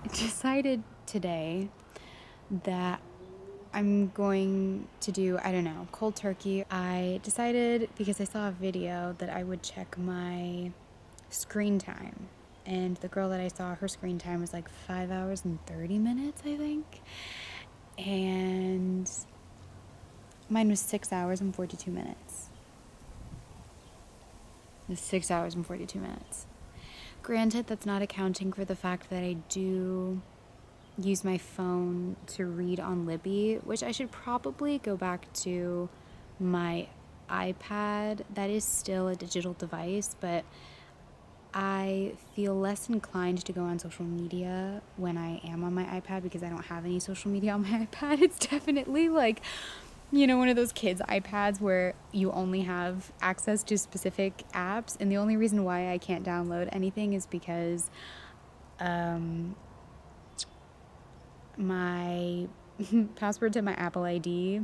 decided today that I'm going to do, I don't know, cold turkey. I decided because I saw a video that I would check my screen time. And the girl that I saw, her screen time was like 5 hours and 30 minutes, I think. And mine was 6 hours and 42 minutes. It was 6 hours and 42 minutes. Granted, that's not accounting for the fact that I do use my phone to read on Libby, which I should probably go back to my iPad. That is still a digital device, but I feel less inclined to go on social media when I am on my iPad because I don't have any social media on my iPad. It's definitely like, one of those kids' iPads where you only have access to specific apps. And the only reason why I can't download anything is because my password to my Apple ID,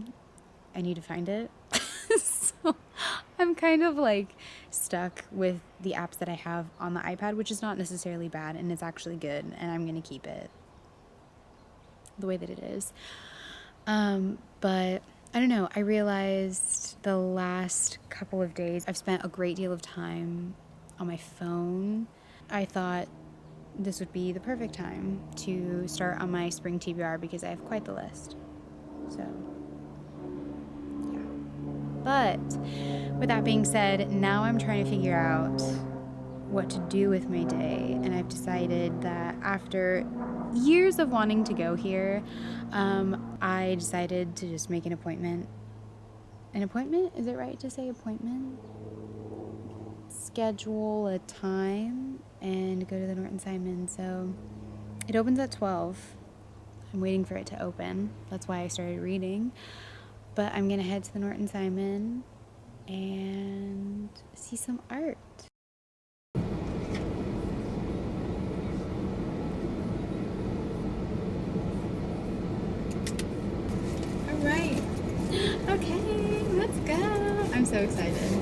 I need to find it. So I'm kind of like stuck with the apps that I have on the iPad, which is not necessarily bad, and it's actually good, and I'm going to keep it the way that it is. But I don't know. I realized the last couple of days I've spent a great deal of time on my phone. I thought this would be the perfect time to start on my spring TBR because I have quite the list. So, yeah. But with that being said, now I'm trying to figure out what to do with my day, and I've decided that after years of wanting to go here, I decided to just make an appointment. An appointment? Is it right to say appointment? Schedule a time and go to the Norton Simon. So it opens at 12. I'm waiting for it to open. That's why I started reading. But I'm going to head to the Norton Simon and see some art. All right. Okay, let's go. I'm so excited.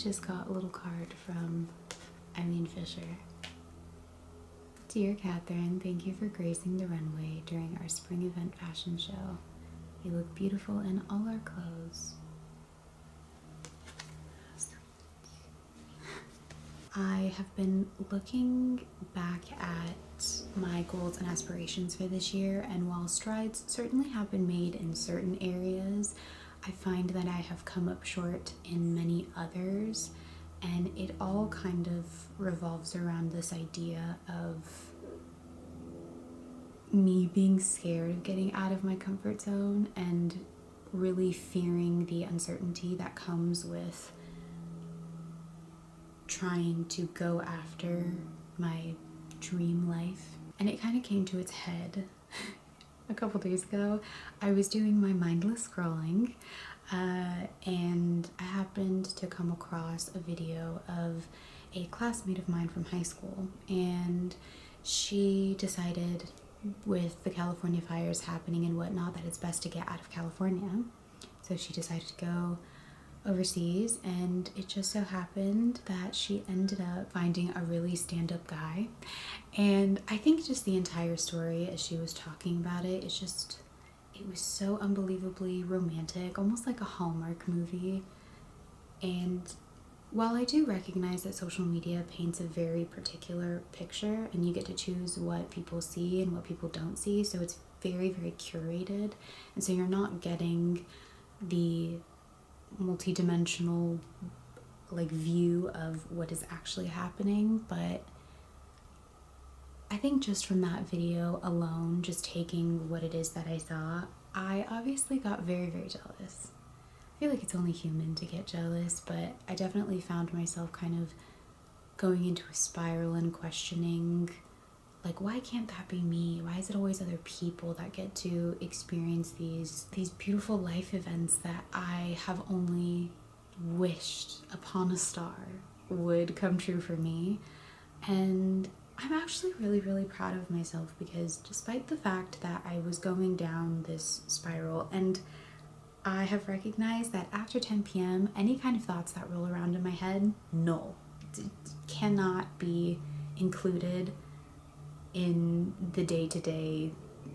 just got a little card from Eileen Fisher. Dear Catherine, thank you for gracing the runway during our spring event fashion show. You look beautiful in all our clothes. I have been looking back at my goals and aspirations for this year, and while strides certainly have been made in certain areas, I find that I have come up short in many others, and it all kind of revolves around this idea of me being scared of getting out of my comfort zone and really fearing the uncertainty that comes with trying to go after my dream life. And it kind of came to its head a couple days ago. I was doing my mindless scrolling and I happened to come across a video of a classmate of mine from high school, and she decided, with the California fires happening and whatnot, that it's best to get out of California. So she decided to go overseas, and it just so happened that she ended up finding a really stand-up guy. And I think just the entire story, as she was talking about it, it was so unbelievably romantic, almost like a Hallmark movie. And while I do recognize that social media paints a very particular picture and you get to choose what people see and what people don't see, so it's very, very curated, and so you're not getting the multi-dimensional view of what is actually happening. But I think just from that video alone, just taking what it is that I saw, I obviously got very, very jealous. I feel like it's only human to get jealous, but I definitely found myself kind of going into a spiral and questioning, like, why can't that be me? Why is it always other people that get to experience these beautiful life events that I have only wished upon a star would come true for me? And I'm actually really, really proud of myself, because despite the fact that I was going down this spiral, and I have recognized that after 10 p.m., any kind of thoughts that roll around in my head, no, cannot be included in the day-to-day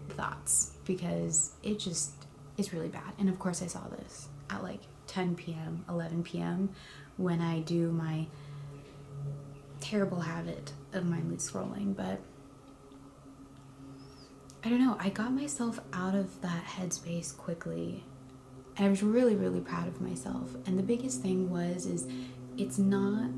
thoughts, because it just is really bad. And of course I saw this at like 10 p.m., 11 p.m. when I do my terrible habit of mindless scrolling. But I don't know, I got myself out of that headspace quickly, and I was really, really proud of myself. And the biggest thing is it's not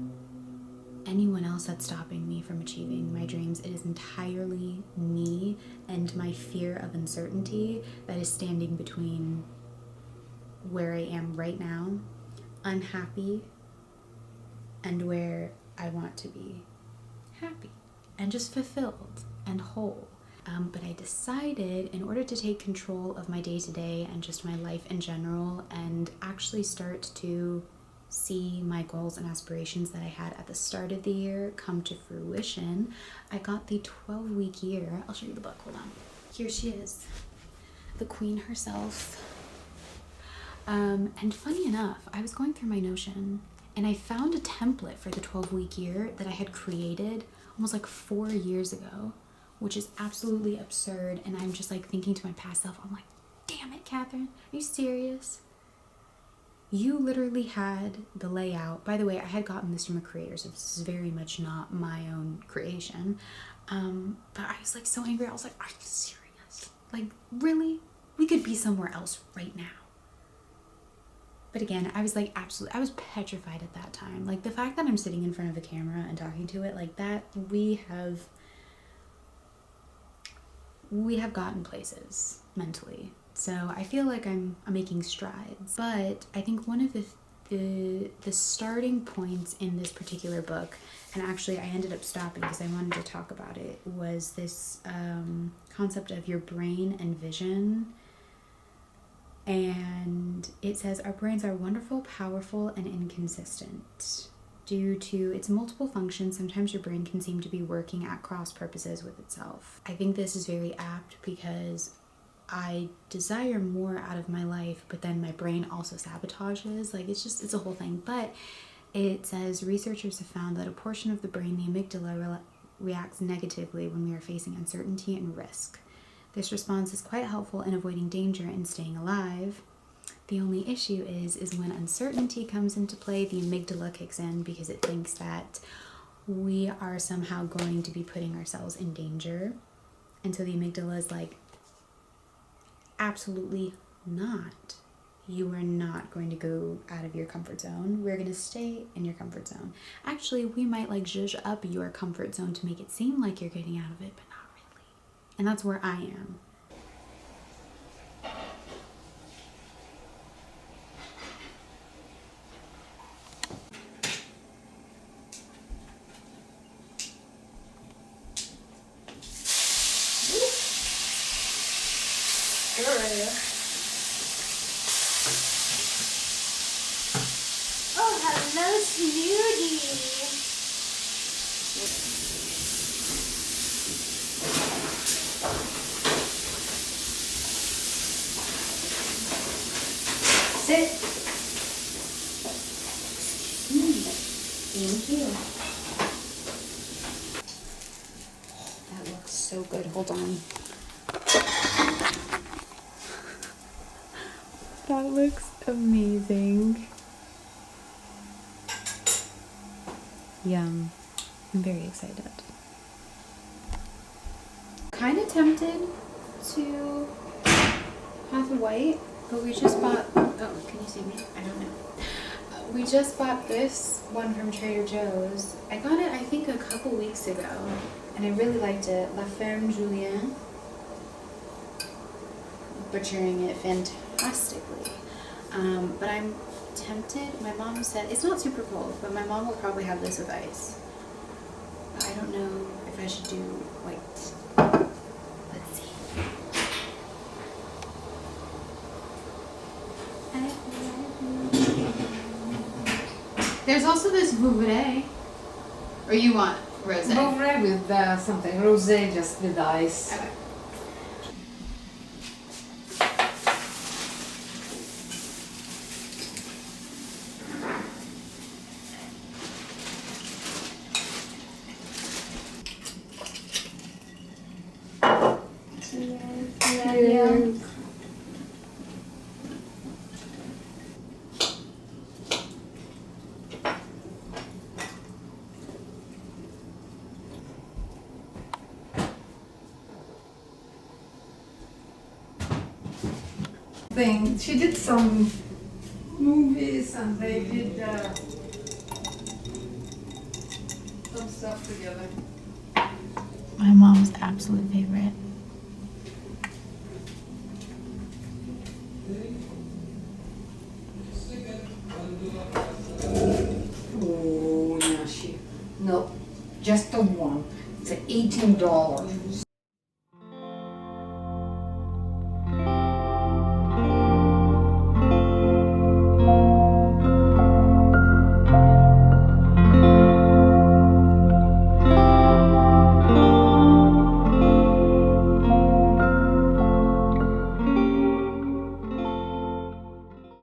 anyone else that's stopping me from achieving my dreams. It is entirely me and my fear of uncertainty that is standing between where I am right now, unhappy, and where I want to be happy and just fulfilled and whole. But I decided, in order to take control of my day-to-day and just my life in general, and actually start to see my goals and aspirations that I had at the start of the year come to fruition, I got the 12-week year. I'll show you the book, hold on. Here she is, the queen herself. And funny enough, I was going through my Notion and I found a template for the 12-week year that I had created almost like 4 years ago, which is absolutely absurd. And I'm just like thinking to my past self, I'm like, damn it, Catherine, are you serious? You literally had the layout. By the way, I had gotten this from a creator, so this is very much not my own creation. But I was like so angry. I was like, are you serious? Like, really? We could be somewhere else right now. But again, I was like, absolutely, I was petrified at that time. Like, the fact that I'm sitting in front of a camera and talking to it like that, we have gotten places mentally. So I feel like I'm making strides. But I think one of the starting points in this particular book, and actually I ended up stopping because I wanted to talk about it, was this concept of your brain and vision. And it says, our brains are wonderful, powerful, and inconsistent. Due to its multiple functions, sometimes your brain can seem to be working at cross purposes with itself. I think this is very apt because I desire more out of my life, but then my brain also sabotages. Like, it's a whole thing. But It says researchers have found that a portion of the brain, the amygdala, reacts negatively when we are facing uncertainty and risk. This response is quite helpful in avoiding danger and staying alive. The only issue is when uncertainty comes into play, the amygdala kicks in because it thinks that we are somehow going to be putting ourselves in danger. And so the amygdala is like, absolutely not. You are not going to go out of your comfort zone. We're going to stay in your comfort zone. Actually, we might like zhuzh up your comfort zone to make it seem like you're getting out of it, but not really. And that's where I am. Oh, hello, Snooty. Sit. Thank you. That looks so good. Hold on. That looks amazing. Yum. I'm very excited. Kind of tempted to have the white, but we just bought, oh, can you see me? I don't know. We just bought this one from Trader Joe's. I got it, I think, a couple weeks ago, and I really liked it. La Ferme Julien. Butchering it fantastically. But I'm tempted. My mom said, it's not super cold, but my mom will probably have this with ice. But I don't know if I should do white. Let's see. There's also this Vouvray. Or you want rosé? Vouvray with something. Rosé just with ice. Okay. Cheers. She did some movies and they did some stuff together. My mom's absolute favorite. Oh, no, just the one. It's $18.